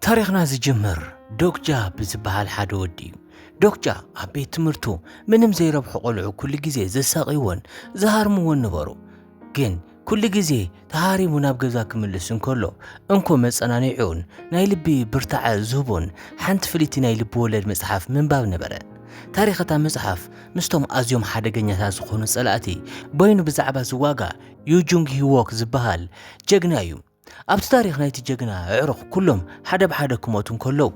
تاريخنا زجمر دوكجا بزبال حد ودي دوكجا عبيت تمرتو منم زي ربح قلعو كل جزي زي ساقيون زهارمون نبرو جن كل جزي تهاري مناب جزاك من لسن كله انكم مسأنانيعون نايلبي برتع زوبون حنت فليتي نايلب ولد مصحف من باب نبرة تاريخة مصحف مستوم أزيوم حدا جنيا سخون سلاتي بينو بزعبا زواجا يوجونغ هيووك زبال جغنايو أبت تاريخ نايتي جغنا عرق كلهم حدا بحدا كموتون كلو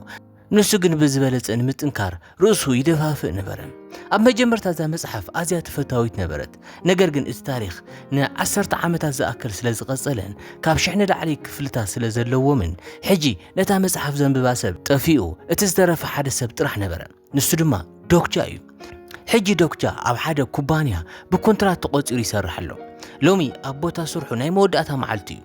نسو جن بزبالت ان متنكار رؤسو يدفافق نبرن أب مجمرتا زا مصحف أزيا تفتاويت نبرت نجر جن التاريخ نا 10 عامتا زأكل سلاز غزلن كاب شحنا دعلي كفلتا سلاز اللومن حجي نتا مصحف زنب باسب تفيقو اتزدرف حدا سب طرح نبرن نسو دما دوكجا ايو حجي دوكجا أب حدا كوبانيا بكونترات تقوصير يسرح له لومي أبوتا سرحو ناي موداتا معلتيو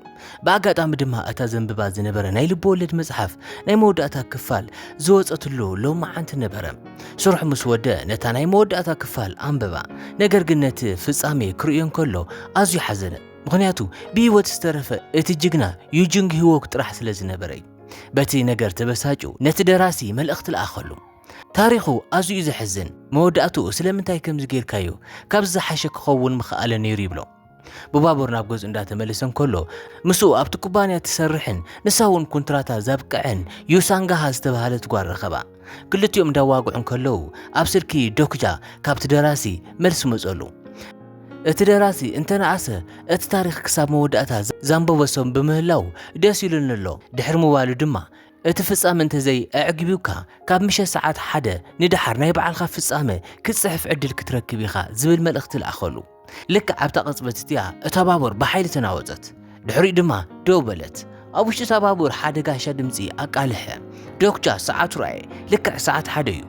باقاطام دما اتا زنببا زنبره ناي لبولد مصحف ناي موداتا كفال زوصتلو لوما عنت نبره سرح مسوده نتا ناي موداتا كفال انببا نجر جنت فصامي كريون كله ازي حزنه مغنياتو بيوت استرفه اتجغنا يوجنغ هيوك طرح سلازنبري بتي نجر تبساجو نت دراسي ملأخت الاخلو تاريخو ازي زحزن موداتو سلمنتاي كم زغير كايو كابز حشك خون مخاله نيريبلو ببابور ناب جوز اندات ملسن كله مسو ابت كوبانيا تسرحن نساون كونتراتا زابقعن يوسانغا استبهالت غوار رخبا كلتيوم داواغعن كلو ابسركي دوكجا كابت دراسي ملس مصلو اتدراسي انتنا اسه ات تاريخ كساب موداتا زامبو وسم بمهلاو داسيلنلو دحر موالو دما اتفصام انت زي اعجبوكا كاب مشه ساعات حدا ندحر ناي بعلخا فصامه كتصحف عدل كتركب يخا زبل ملخت الاخلو لك عبتا قصبتتيا اتبابور بحيل تناوزت دحري دما دوبلت ابوش تبابور حدا غاشا دمصي اقالح دوكجا ساعات راي لك ساعات حديو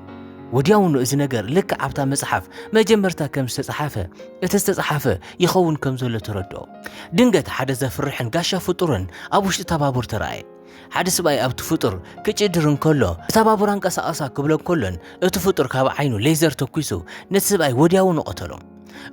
ودياونو از نجر لك عبتا مصحف مجمرتا كم استصحافه اتستصحافه يخون كم زله تردو دنگت حدا زفرحن غاشا فطورن ابوش تبابور تراي حدا سباي ابت فطور كچدرن كله تبابوران قساسا كبلن كلن اتفطور كاب عينو ليزر تكويسو نتسباي ودياونو قتلو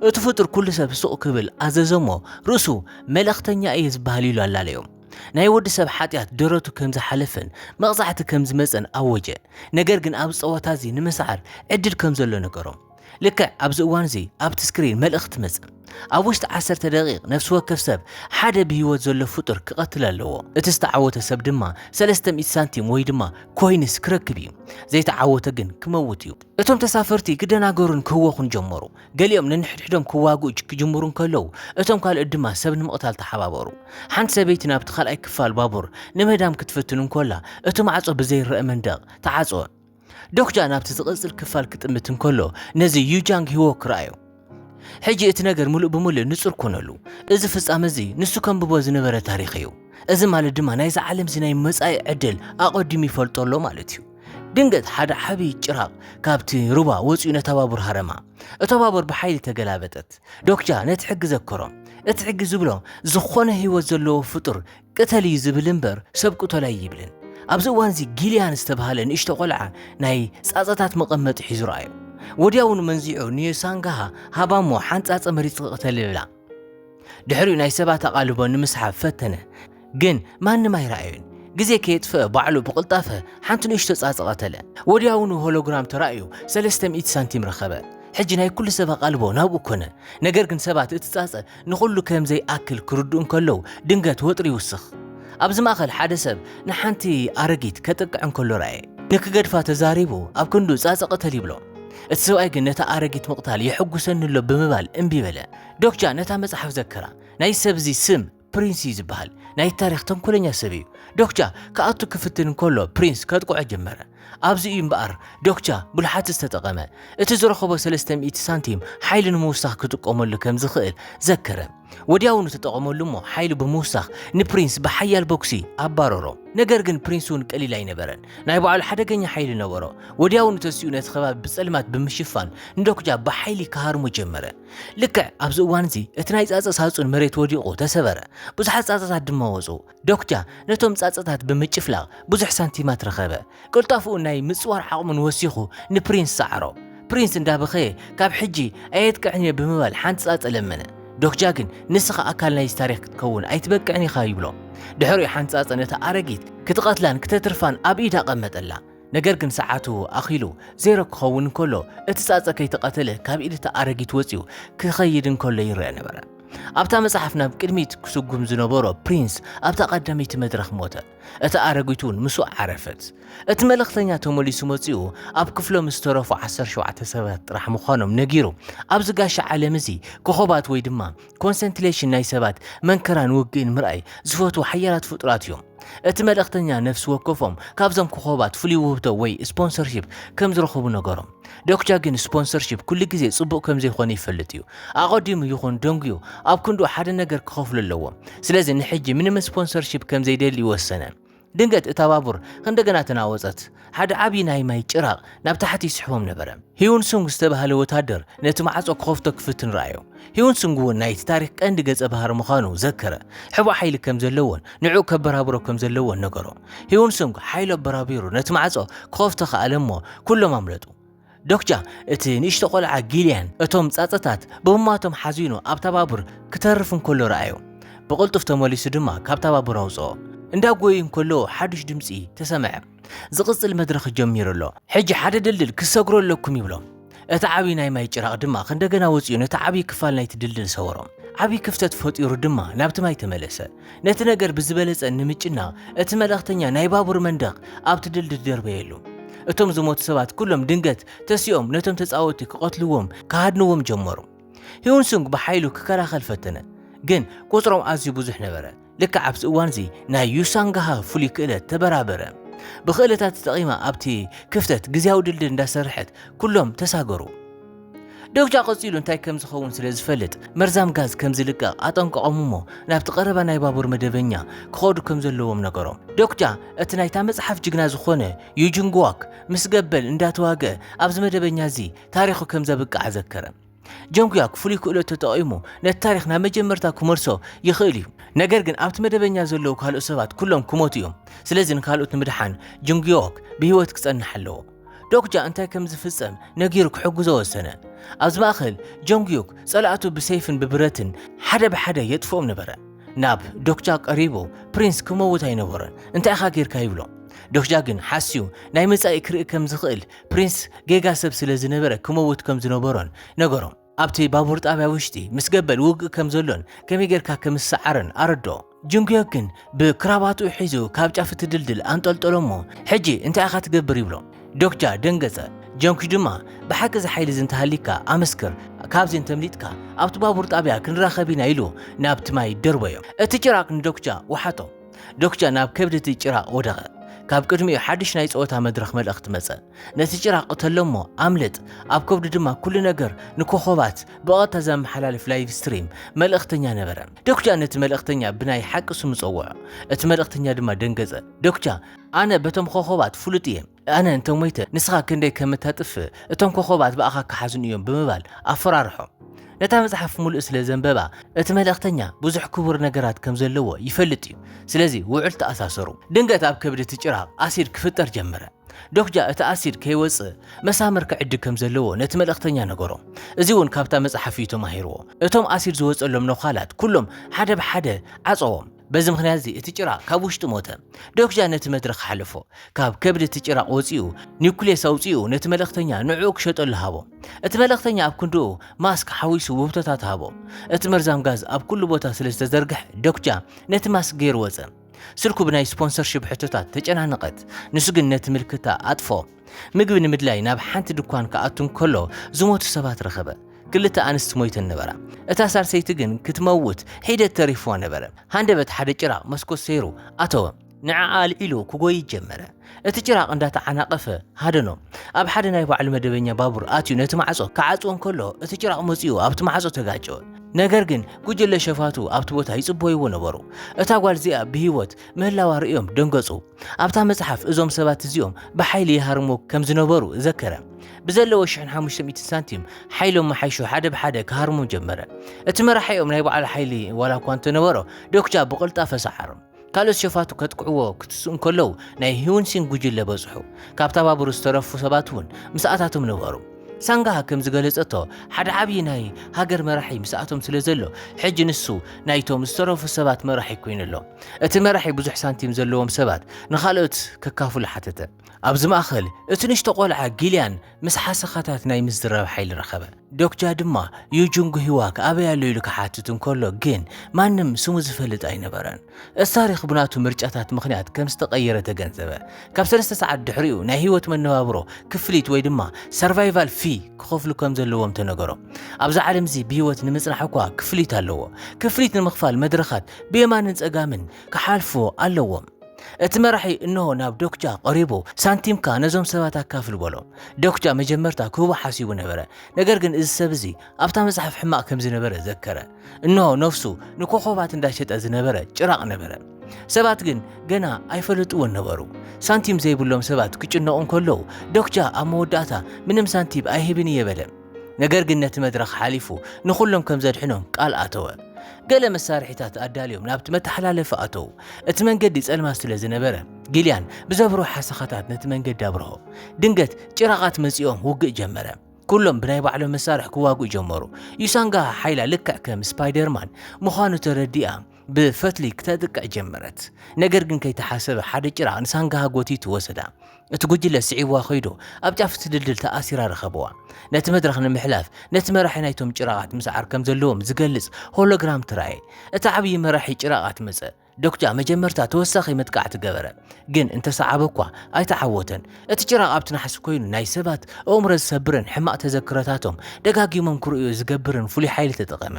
اتفطر كل سب سوق كبل اززمو رسو ملختنيا ايز بهاليلو اللاليوم ناي ود سب حاتيات درتو كمز حلفن مقصعت كمز مصن اوجه نجر جن اب صوتازي نمسعر ادل كمزلو نغرو لك ابز وانزي اب سكرين ملخت مصن اوشت 10 دقيق نفس وكف سب حدا بهيوت زلو فطر كقتلالو اتستعوت سب دما 300 سنتيم وي دما كوينس كركبي زي تعوت جن كموتيو اتم تسافرتي كدناغورن كوخون جمرو قاليوم ننحدحدم كواغوج كجمرون كلو اتم قال ادما سب نمقتال تحبابرو حنت سبيتنا بتخال اي كفال بابور نمدام كتفتنون كولا اتم عصو بزي الرأمندق تعصو دوكجا نابت زقصل كفال كتمتن كله نزي يوجانغ هيوك رايو حجي اتناغر ملو بملو نصر كونلو اذا فصام زي نسو كان ببوز نبره تاريخيو اذا مال دما نايز عالم زي ناي مصاي عدل اقدم يفلطلو مالتيو دنگت حدا حبي چراغ كابتي ربا وصيو نتبابور هرما اتبابور بحيل تغلابطت دوكجا نتحجز كروم اتحجز بلو زخونه هيوت زلو فطر قتلي زبلنبر سبقو لا يبلن ابز وانزي جيليان استبهالن اشتقلع ناي صاصات مقمط حزرايو ودياون منزيعو نيسانغها هبامو حنصاص مريص قتللا دحري ناي سبات قالبو نمسحف فتنه جن مان ما يرايون غزي كيتف بعلو بقلطافه حنت نشت صاص قتله ودياون هولوجرام ترايو 300 سنتيم رخبه حجي ناي كل سبا قالبو نابو كونه نجر كن سبات اتصاص نخلو كم زي اكل كردون كلو دنگت وطري وسخ ابز ماخل حدا سب نحنتي ارغيت كتقعن كل راي نكغدفا تزاريبو اب كندو صاص قتل يبلو اتسواي كن نتا ارغيت مقتال يحغسن له بمبال امبي بلا دوكجا نتا مصحف ذكرا ناي سبزي سم برنس يزبال ناي تاريخ تنكلنيا سبي دوكجا كاتو كفتن كله برنس كتقع جمره ابزي يمبار دوكجا بلحات استتقمه اتزرخبو 300 سنتيم حيل نموسخ كتقومل كم زخيل ذكره ودياونو تتقومل مو حيل بموسخ نبرنس بحيال بوكسي ابارورو نجر جن برنسون قليل ينبرن ناي بعل حدغኛ حيل نورو ودياونو تسيونت خباب بصلمات بمشفان ندوكجا بحيل كهارمو جمره لك ابز وانزي اتناي صاصص حصون مريت وديقو تسبره بزح صاصصات دموزو دوكجا نتوم صاصصات بمچفلا بزح سنتيمات رخبه قلطافو ناي مصوار حقمن وسيخو نبرنس سعرو برنس اندابخي كاب حجي ايتقعني بمبال حنت صاص لمنه دوكجا كن نسخ اكل ناي تاريخ تكون ايتبقعني خايبلو ድሕሪኡ ሓንጻጽ ነታ ኣረጊት ክትቐትላን ክተትርፋን ኣብ ኢዳ ቀመጠላ ነገር ግን ሰዓቱ ኣኺሉ ዜሮ ክኸውን እንከሎ እቲ ጻጸ ከይተቐተለ ካብ ኢድ እታ ኣረጊት ወፂኡ ክኸይድ እንከሎ ይርአ ነበረ ኣብታ መጽሓፍ ናብ ቅድሚት ክስጉም ዝነበሮ ፕሪንስ ኣብታ ቀዳመይቲ መድረኽ ሞተ እታ ኣረጊቱን ምስኡ ዓረፈት እቲ መልእኽተኛ ተመሊሱ መፂኡ ኣብ ክፍሎም ዝተረፉ 17 ሰባት ጥራሕ ምዃኖም ነጊሩ ኣብ ዝጋሻ ዓለም እዚ ኮኸባት ወይ ድማ ኮንሰንትሬሽን ናይ ሰባት መንከራን ውግእን ምርኣይ ዝፈትዉ ሓያላት ፍጡራት እዮም እቲ መልእኽተኛ ነፍሲ ወከፎም ካብዞም ኮኸባት ፍሉይ ውህብቶ ወይ ስፖንሰርሺፕ ከም ዝረኸቡ ነገሮም ዶክተር ግን ስፖንሰርሺፕ ኩሉ ግዜ ጽቡቕ ከም ዘይኾነ ይፈልጥ እዩ ኣቐዲሙ ይኹን ደንጉዩ ኣብ ክንዱ ሓደ ነገር ክኸፍሉ ኣለዎ ስለዚ ንሕጂ ምንም ስፖንሰርሺፕ ከም ዘይደሊ ይወሰነ ድንገት እታ ባቡር እንደገና ተናወፀት ሓደ ዓብይ ናይ ማይ ጭራቕ ናብ ታሕቲ ይስሕቦም ነበረ ሂውን ሱንግ ዝተባህለ ወታደር ነቲ ማዕጾ ክኸፍቶ ክፍትን ረኣዮ ሂውን ሱንግ እውን ናይቲ ታሪክ ቀንዲ ገጸ ባህር ምዃኑ ዘከረ ሕቡዕ ሓይሊ ከም ዘለዎን ንዑ ከበራብሮ ከም ዘለዎን ነገሮ ሂውን ሱንግ ሓይሉ ኣበራቢሩ ነቲ ማዕጾ ክኸፍቶ ከኣለ እሞ ኩሎም ኣምለጡ ዶክተር እቲ ንእሽቶ ቆልዓ ጊልያን እቶም ጻጸታት ብህማቶም ሓዚኑ ኣብታ ባቡር ክተርፍ እንከሎ ረኣዮ ብቕልጡፍ ተመሊሱ ድማ ካብታ ባቡር ኣውፅኦ እንዳጎይ እንከሎ ሓድሽ ድምፂ ተሰምዐ ዝቕጽል መድረኽ ጀሚሩ ኣሎ ሕጂ ሓደ ድልድል ክሰግሮ ኣለኩም ይብሎም እቲ ዓብይ ናይ ማይ ጭራቕ ድማ እንደገና ወፂኡ ነቲ ዓብይ ክፋል ናይቲ ድልድል ሰወሮም ዓብይ ክፍተት ፈጢሩ ድማ ናብቲ ማይ ተመለሰ ነቲ ነገር ብዝበለጸ ንምጭና እቲ መልእኽተኛ ናይ ባቡር መንደቕ ኣብቲ ድልድል ደርበየሉ እቶም ዝሞቱ ሰባት ኩሎም ድንገት ተሲኦም ነቶም ተጻወቲ ክቐትልዎም ካሃድንዎም ጀመሩ ሂውን ሱንግ ብሓይሉ ክከላኸል ፈተነ ግን ቁጥሮም ኣዝዩ ብዙሕ ነበረ ልክዕ ኣብቲ እዋን እዚ ናይ ዩሳንጋሃ ፍሉይ ክእለት ተበራበረ ብኽእለታት ተጠቒማ ኣብቲ ክፍተት ግዝያዊ ድልድል እንዳሰርሐት ኩሎም ተሳገሩ ዶክተር ቀፂሉ እንታይ ከም ዝኸውን ስለ ዝፈልጥ መርዛም ጋዝ ከም ዝልቀቕ ኣጠንቀቖም እሞ ናብቲ ቀረባ ናይ ባቡር መደበኛ ክኸዱ ከም ዘለዎም ነገሮም ዶክተር እቲ ናይታ መጽሓፍ ጅግና ዝኾነ ዩጅንግዋክ ምስ ገበል እንዳተዋግአ ኣብዚ መደበኛ እዚ ታሪኹ ከም ዘብቅዕ ዘከረ ጆንግያክ ፍሉይ ክእለት ተጠቒሙ ነቲ ታሪክ ናብ መጀመርታ ክመልሶ ይኽእል እዩ ነገር ግን ኣብቲ መደበኛ ዘለዉ ካልኦት ሰባት ኩሎም ክሞቱ እዮም ስለዚ ንካልኦት ንምድሓን ጆንግያክ ብሂወት ክጸንሕ ኣለዎ ዶክተር እንታይ ከም ዝፍጸም ነጊሩ ክሕግዞ ወሰነ ኣብዚ ማእኸል ጆንግያክ ጸላእቱ ብሰይፍን ብብረትን ሓደ ብሓደ የጥፍኦም ነበረ ናብ ዶክተር ቀሪቡ ፕሪንስ ክመውት ኣይነበረን እንታይ ኢኻ ጌርካ ይብሎ ዶክተር ግን ሓስዩ ናይ መጻኢ ክርኢ ከም ዝኽእል ፕሪንስ ጌጋ ሰብ ስለ ዝነበረ ክመውት ከም ዝነበሮን ነገሮም ኣብቲ ባቡር ጣብያ ውሽጢ ምስ ገበል ውግእ ከም ዘሎን ከመይ ጌርካ ከም ዝሰዓረን ኣረዶ ጆንግያክ ግን ብክራባቱ ሒዙ ካብ ጫፍ እቲ ድልድል አንጠልጠሎ እሞ ሕጂ እንታይ ኢኻ ትገብር ይብሎ ዶክተር ደንገጸ ጆንኪ ድማ ብሓቂ ዝሓይሊ ዝንተሃሊካ ኣመስክር ካብዚ እንተምሊጥካ ኣብቲ ባቡር ጣብያ ክንራኸብ ኢና ኢሉ ናብቲ ማይ ደርበዮ እቲ ጭራቅ ንዶክተር ወሓቶ ዶክተር ናብ ከብዲ ጭራቅ ወደቐ ካብ ቅድሚኡ ሓድሽ ናይ ጸወታ መድረኽ መልእኽቲ መጸ ነቲ ጭራቅ ተሎሞ ኣምልጥ ኣብ ከብዲ ድማ ኩሉ ነገር ንኮኸባት ብቐጥታ ዘመሓላልፍ ላይቭ ስትሪም መልእኽተኛ ነበረ ዶክተር ነቲ መልእኽተኛ ብናይ ሓቂ ስሙ ጸውዖ እቲ መልእኽተኛ ድማ ደንገጸ ዶክተር ኣነ በቶም ኮኸባት ፍሉጥ እየ ኣነ እንቶም ሞይተ ንስኻ ክንደይ ከም እተጥፍእ እቶም ኮኸባት ብኣኻ ክሓዙን እዮም ብምባል ኣፈራርሖ ነታ መጽሓፍ ሙሉእ ስለ ዘንበባ እቲ መልእኽተኛ ብዙሕ ክቡር ነገራት ከም ዘለዎ ይፈልጥ እዩ ስለዚ ውዕል ተኣሳሰሩ ድንገት ኣብ ከብዲ እቲ ጭራቕ ኣሲድ ክፍጠር ጀመረ ዶክተር እቲ ኣሲድ ከይወፅእ መሳመር ክዕድግ ከም ዘለዎ ነቲ መልእኽተኛ ነገሮ እዚ እውን ካብታ መጽሓፍ እዩ ተማሂርዎ እቶም ኣሲድ ዝወፀሎም ነዃላት ኩሎም ሓደ ብሓደ ዓፀዎም በዚ ምክንያት እዚ እቲ ጭራቅ ካብ ውሽጢ ሞተ ዶክተር ነቲ መድረኽ ሓለፎ ካብ ከብዲ እቲ ጭራቅ ወፂኡ ኒውክሌስ ኣውፂኡ ነቲ መልእኽተኛ ንዕኡ ክሸጠሉ ሃቦ እቲ መልእኽተኛ ኣብ ክንድኡ ማስክ ሓዊሱ ውህብቶታት ሃቦ እቲ መርዛም ጋዝ ኣብ ኩሉ ቦታ ስለ ዝተዘርግሐ ዶክተር ነቲ ማስክ ገይሩ ወፀ ስልኩ ብናይ ስፖንሰርሺፕ ሕቶታት ተጨናነቐት ንሱ ግን ነቲ ምልክታ ኣጥፎ ምግቢ ንምድላይ ናብ ሓንቲ ድኳን ከኣቱ እንከሎ ዝሞቱ ሰባት ረኸበ ክልተ ኣንስት ሞይተን ነበራ እታ ሳርሰይቲ ግን ክትመውት ሒደት ተሪፍዋ ነበረ ሃንደበት ሓደ ጭራቅ መስኮት ሰይሩ ኣተወ ንዓኣ ኣልዒሉ ክጎይ ጀመረ እቲ ጭራቅ እንዳተዓናቐፈ ሃደኖ ኣብ ሓደ ናይ ባዕሉ መደበኛ ባቡር ኣትዩ ነቲ ማዕጾ ክዓጽዎ እንከሎ እቲ ጭራቅ መፂኡ ኣብቲ ማዕጾ ተጋጨወ ነገር ግን ጉጅለ ሸፋቱ ኣብቲ ቦታ ይጽበይዎ ነበሩ እታ ጓል እዚኣ ብሂወት ምህላዋ ርእዮም ደንገጹ ኣብታ መጽሓፍ እዞም ሰባት እዚኦም ብሓይሊ ይሃርሞ ከም ዝነበሩ ዘከረ ብዘለዎ 1500 ሳንቲም ሓይሎም መሓይሾ ሓደ ብሓደ ክሃርሞ ጀመረ እቲ መራሒኦም ናይ ባዕሉ ሓይሊ ዋላ እኳ እንተነበሮ ዶክተር ብቕልጣፈ ሰዓሮ ካልኦት ሸፋቱ ከጥቅዕዎ ክትስኡ እንከለው ናይ ሂውንሲን ጉጅለ በጽሑ ካብታ ባቡር ዝተረፉ ሰባት እውን ምስኣታቶም ነበሩ ሳንጋሃ ከም ዝገለጸቶ ሓደ ዓብይ ናይ ሃገር መራሒ ምስኣቶም ስለ ዘሎ ሕጂ ንሱ ናይቶም ዝተረፉ ሰባት መራሒ ኮይኑ ኣሎ እቲ መራሒ ብዙሕ ሳንቲም ዘለዎም ሰባት ንኻልኦት ከካፍሉ ሓተተ ኣብዚ ማእኸል እቲ ንሽቶ ቆልዓ ጊልያን ምስ ሓሰኻታት ናይ ምዝረብ ሓይሊ ረኸበ ዶክጃ ድማ ዩጁንግ ሂዋክ ኣበያሎ ኢሉ ክሓትት እንከሎ ግን ማንም ስሙ ዝፈልጥ ኣይነበረን እቲ ታሪክ ብናቱ ምርጫታት ምኽንያት ከም ዝተቐየረ ተገንዘበ ካብ 3 ሰዓት ድሕሪኡ ናይ ህይወት መነባብሮ ክፍሊት ወይ ድማ ሰርቫይቫል ፊ ክኸፍሉ ከም ዘለዎም ተነገሮ ኣብዚ ዓለም እዚ ብህይወት ንምጽናሕ እኳ ክፍሊት ኣለዎ ክፍሊት ንምኽፋል መድረኻት ብየማንን ጸጋምን ክሓልፉ ኣለዎም እቲ መራሒ እንሆ ናብ ዶክጃ ቀሪቡ ሳንቲምካ ነዞም ሰባት ኣካፍል በሎ ዶክጃ መጀመርታ ክህቦ ሓሲቡ ነበረ ነገር ግን እዚ ሰብ እዚ ኣብታ መጽሓፍ ሕማቅ ከም ዝነበረ ዘከረ እንሆ ነፍሱ ንኮኾባት እንዳሸጠ ዝነበረ ጭራቅ ነበረ ሰባት ግን ገና ኣይፈልጥዎን ነበሩ ሳንቲም ዘይብሎም ሰባት ክጭነቁ እንከለው ዶክጃ ኣብ መወዳእታ ምንም ሳንቲም ኣይህብን ይበለ ነገር ግን ነቲ መድረኽ ሓሊፉ ንኹሎም ከም ዘድሕኖም ቃል ኣተወ ገለ መሳርሒታት ኣዳልዮም ናብቲ መተሓላለፊ ኣተው እቲ መንገዲ ጸልማ ስለ ዝነበረ ጊልያን ብዘብሮ ሓሰኻታት ነቲ መንገዲ ኣብርሆ ድንገት ጭራቃት መጺኦም ውግእ ጀመረ ኩሎም ብናይ ባዕሎም መሳርሒ ክዋጉእ ጀመሩ ዩሳንጋ ሓይላ ልክዕ ከም ስፓይደርማን ምዃኑ ተረዲኣ ብፈትሊ ክተጥቅዕ ጀመረት ነገር ግን ከይተሓሰበ ሓደ ጭራቅ ንሳንጋሃ ጎቲቱ ወሰዳ እቲ ጉጅለ ስዒብዋ ኸይዶ ኣብ ጫፍ ትድልድል ተኣሲራ ረኸበዋ ነቲ መድረኽ ንምሕላፍ ነቲ መራሒ ናይቶም ጭራቃት ምስዓር ከም ዘለዎም ዝገልጽ ሆሎግራም ትራእየ እቲ ዓብይ መራሒ ጭራቃት መጸ ዶክጃ መጀመርታ ተወሳኺ መጥቃዕቲ ገበረ ግን እንተሰዓበ እኳ ኣይተዓወተን እቲ ጭራቅ ኣብቲ ናሕሲ ኮይኑ ናይ ሰባት ኣእምሮ ዝሰብርን ሕማቅ ተዘክረታቶም ደጋጊሞም ክርእዩ ዝገብርን ፍሉይ ሓይሊ ተጠቐመ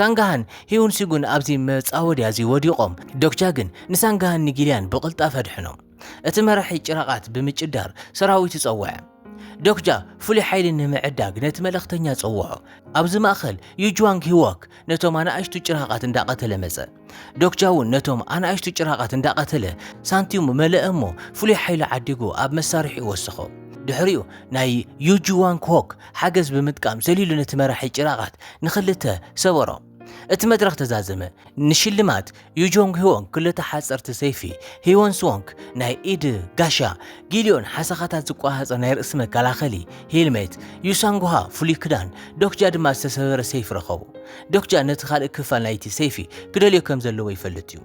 ሳንጋሃን ሂውን ሲጉን ኣብዚ መጻወድያ እዚ ወዲቖም ዶክጃ ግን ንሳንጋሃን ንጊልያን ብቕልጣፍ ኣድሕኖም እቲ መራሒ ጭራቃት ብምጭዳር ሰራዊት ይጸውዐ ዶክጃ ፍሉይ ሓይሊ ንምዕዳግ ነቲ መልእኽተኛ ጸውዖ ኣብዚ ማእኸል ዩጁዋንግ ሂዋክ ነቶም ኣናእሽቱ ጭራቃት እንዳቐተለ መጸ ዶክጃ እውን ነቶም ኣናእሽቱ ጭራቃት እንዳቐተለ ሳንቲሙ መለአ እሞ ፍሉይ ሓይሊ ዓዲጉ ኣብ መሳርሒ ወሰኾ ድሕሪኡ ናይ ዩጁዋንግ ሆክ ሓገዝ ብምጥቃም ዘሊሉ ነቲ መራሒ ጭራቃት ንኽልተ ሰበሮ እቲ መድረኽ ተዛዘመ ንሽልማት ዩጆንግ ሂዎንግ ክልተ ሓጸርቲ ሰይፊ ሂወን ስዎንግ ናይ ኢድ ጋሻ ጊልዮን ሓሰኻታት ዝቋሃፀ ናይ ርእሲ መከላኸሊ ሄልሜት ዩሳንጉሃ ፍሉይ ክዳን ዶክጃ ድማ ዝተሰበረ ሰይፊ ረኸቡ ዶክጃ ነቲ ካልእ ክፋል ናይቲ ሰይፊ ክደልዮ ከም ዘለዎ ይፈልጥ እዩ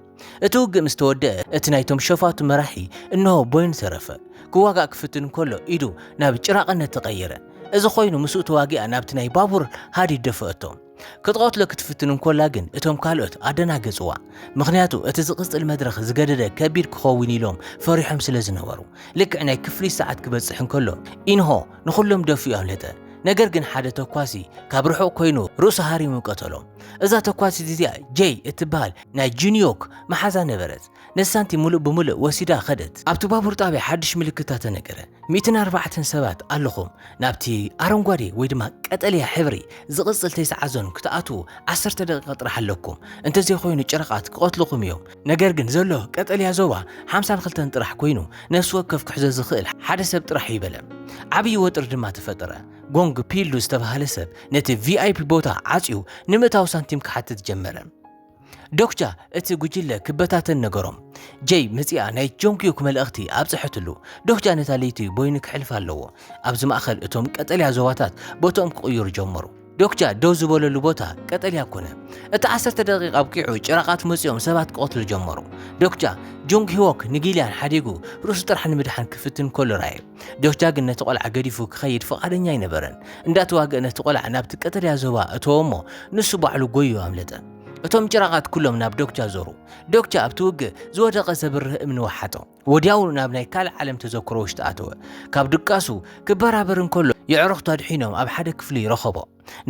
እቲ ውግእ ምስ ተወድአ እቲ ናይቶም ሸፋቱ መራሒ እንሆ ቦይኑ ተረፈ ክዋጋእ ክፍትን እንከሎ ኢዱ ናብ ጭራቅነት ተቐየረ እዚ ኮይኑ ምስኡ ተዋጊኣ ናብቲ ናይ ባቡር ሃዲድ ደፈአቶም ክትቆትሎ ክትፍትን እንከላ ግን እቶም ካልኦት ኣደናገጽዋ ምኽንያቱ እቲ ዝቕጽል መድረኽ ዝገደደ ከቢድ ክኸውን ኢሎም ፈሪሖም ስለ ዝነበሩ ልክዕ ናይ ክፍሊ ሰዓት ክበጽሕ እንከሎ ኢንሆ ንኹሎም ደፊኡ ኣምለጠ ነገር ግን ሓደ ተኳሲ ካብ ርሑቕ ኮይኑ ርእሱ ሃሪሙ ቀተሎም እዛ ተኳሲ እዚኣ ጄይ እትበሃል ናይ ጁኒዮክ መሓዛ ነበረት ነሳንቲ ሙሉእ ብሙሉእ ወሲዳ ኸደት ኣብቲ ባቡር ጣብያ ሓድሽ ምልክታት ተነገረ 104 ሰባት ኣለኹም ናብቲ ኣረንጓዴ ወይ ድማ ቀጠልያ ሕብሪ ዝቕጽል ተይሰዓዞን ክትኣትዉ 10 ደቂቃ ጥራሕ ኣለኩም እንተዘይኮይኑ ጭራቃት ክቆትልኹም እዮም ነገር ግን ዘሎ ቀጠልያ ዞባ 52 ጥራሕ ኮይኑ ነፍሲ ወከፍ ክሕዞ ዝኽእል ሓደ ሰብ ጥራሕ ይበለ ዓብይ ወጥር ድማ ተፈጠረ ጎንግ ፒልዱ ዝተባሃለ ሰብ ነቲ ቪአይፒ ቦታ ዓጽዩ ንምእታው ሳንቲም ክሓትት ጀመረ ዶክጃ እቲ ጉጅለ ክበታተን ነገሮም ጄይ መጺኣ ናይ ጆንግዮክ መልእኽቲ ኣብጽሕትሉ ዶክጃ ነታ ለይቲ ቦይኑ ክሕልፍ ኣለዎ ኣብዚ ማእኸል እቶም ቀጠልያ ዞባታት ቦታኦም ክቕይሩ ጀመሩ ዶክጃ ደው ዝበለሉ ቦታ ቀጠልያ ኮነ እቲ 10 ደቂቃ ኣብቂዑ ጭራቃት መጺኦም ሰባት ክቆትሉ ጀመሩ ዶክጃ ጆንግ ሂዎክ ንጊልያን ሓዲጉ ርእሱ ጥራሕ ንምድሓን ክፍትን ከሎ ራእየ ዶክጃ ግን ነቲ ቆልዓ ገዲፉ ክኸይድ ፈቃደኛ ኣይነበረን እንዳተዋግአ ነቲ ቆልዓ ናብቲ ቀጠልያ ዞባ እተወሞ ንሱ ባዕሉ ጎዩ ኣምለጠ እቶም ጭራቃት ኩሎም ናብ ዶክጃ ዞሩ ዶክጃ ኣብቲ ውግእ ዝወደቐ ዘብርህ እምኒ ወሓጦ ወዲያውኑ ናብ ናይ ካልእ ዓለም ተዘክሮ ውሽጢ ኣተወ ካብ ድቃሱ ክበራበር እንከሎ ይዕሩኽ ተድሒኖም ኣብ ሓደ ክፍሊ ይረኸቦ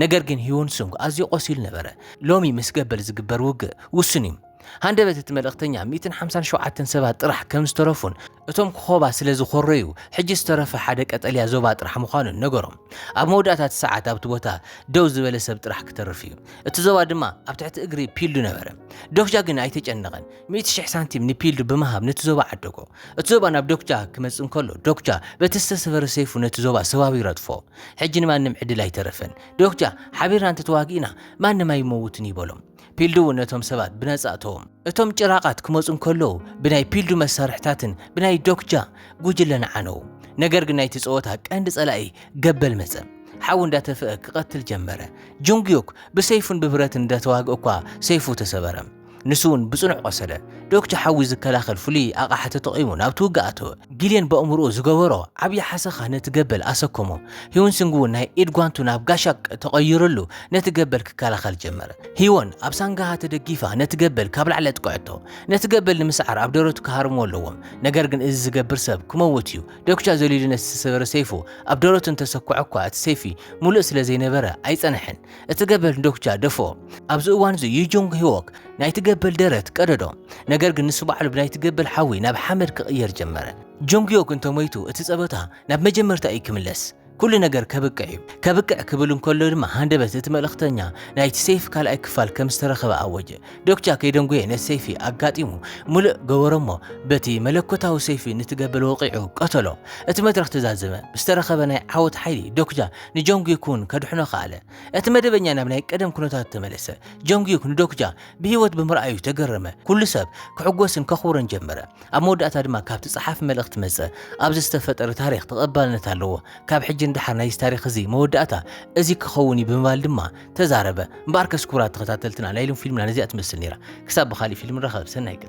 ነገር ግን ሂውን ሱንግ ኣዝዩ ቆሲሉ ነበረ ሎሚ ምስ ገበል ዝግበር ውግእ ውስን እዩ ሃንደበት እቲ መልእኽተኛ 157 ሰባት ጥራሕ ከም ዝተረፉን እቶም ክኾባ ስለ ዝኾረዩ ሕጂ ዝተረፈ ሓደ ቀጠልያ ዞባ ጥራሕ ምዃኑን ነገሮም ኣብ መውዳእታት ሰዓት ኣብቲ ቦታ ደው ዝበለ ሰብ ጥራሕ ክተርፍ እዩ እቲ ዞባ ድማ ኣብ ትሕቲ እግሪ ፒልዱ ነበረ ዶክጃ ግን ኣይተጨነቐን 100,000 ሳንቲም ንፒልዱ ብምሃብ ነቲ ዞባ ዓደጎ እቲ ዞባ ናብ ዶክጃ ክመጽእ እንከሎ ዶክጃ በቲ ዝተሰበረ ሰይፉ ነቲ ዞባ ሰባቢሩ ረጥፎ ሕጂ ንማንም ዕድል ኣይተረፈን ዶክጃ ሓቢርና እንተተዋጊእና ማንም ኣይመውትን ይበሎም ፒልዱ ነቶም ሰባት ብነጻእቶም እቶም ጭራቃት ክመጹ እንከለው ብናይ ፒልዱ መሳርሕታትን ብናይ ዶክጃ ጉጅለ ንዓነው ነገር ግን ናይቲ ጸወታ ቀንዲ ጸላኢ ገበል መጸ حاو እንዳተፈአ ክቀትል ጀመረ ጆንግዮክ በሰይፉን በብረትን እንደተዋግእ እኳ ሰይፉ ተሰበረ ንሱን ብጽኑዕ ቆሰለ ዶክተር ሓዊ ዝከላኸል ፍሉይ ኣቕሓ ተጠቒሙ ናብቲ ውግኣቶ ጊልየን በእምርኡ ዝገበሮ ዓብዪ ሓሰኻ ነቲ ገበል ኣሰከሞ ሂወን ስንጉ ናይ ኢድ ጓንቱ ናብ ጋሻቅ ተቐይረሉ ነቲ ገበል ክከላኸል ጀመረ ሂወን ኣብ ሳንጋሃ ተደጊፋ ነቲ ገበል ካብ ላዕሊ ጥቅዕቶ ነቲ ገበል ንምስዓር ኣብ ደረቱ ክሃርሞ ኣለዎም ነገር ግን እዚ ዝገብር ሰብ ክመውት እዩ ዶክተር ዘሊሉ ነቲ ዝተሰበረ ሰይፉ ኣብ ደረቱ እንተሰኩዐ እኳ እቲ ሰይፊ ሙሉእ ስለ ዘይነበረ ኣይጸንሕን እቲ ገበል ዶክተር ደፎ ኣብዚ እዋን እዚ ዩጆንግ ሂወክ ናይቲ ገበል ደረት ቀደዶ ነገር ግን ንሱ ባዕሉ ብናይቲ ገበል ሓዊ ናብ ሓመድ ክቕየር ጀመረ ጆንግዮክ እንተሞይቱ እቲ ጸበታ ናብ መጀመርታ ይክምለስ كل ነገር ከብቅዕ ክብል እንከሎ ድማ ሃንደበት እቲ መልእኽተኛ ናይቲ ሰይፍ ካልኣይ ክፋል ከም ዝተረኸበ ኣወጀ ዶክተር ከይደንጎየ ነቲ ሰይፊ ኣጋጢሙ ሙሉእ ገበሮሞ በቲ መለኮታዊ ሰይፊ ንትገበል ወቂዑ ቀተሎ እቲ መድረኽ ተዛዘመ ብዝተረኸበ ናይ ዓወት ሓይሊ ዶክተር ንጆንግዮክን ከድሕኖ ኸኣለ እቲ መደበኛ ናብ ናይ ቀደም ኩነታት ተመለሰ ጆንግዮክ ንዶክተር ብሂወት ብምርኣዩ ተገረመ ኩሉ ሰብ ክሕጎስን ከኽብሮን ጀመረ ኣብ መወዳእታ ድማ ካብቲ ጸሓፍ መልእኽቲ መጸ ኣብዚ ዝተፈጠረ ታሪኽ ተቐባልነት ኣለዎ ካብ ሕጂ እንዳሓር ናይ ታሪኽ እዚ መወዳእታ እዚ ክኸውን ብምባል ድማ ተዛረበ እምበር ከስኩራት ተኸታተልትና ናይሎም ፊልምና ነዚኣ ትመስል ነይራ ክሳብ በኻሊ ፊልም ረኸብ ሰናይ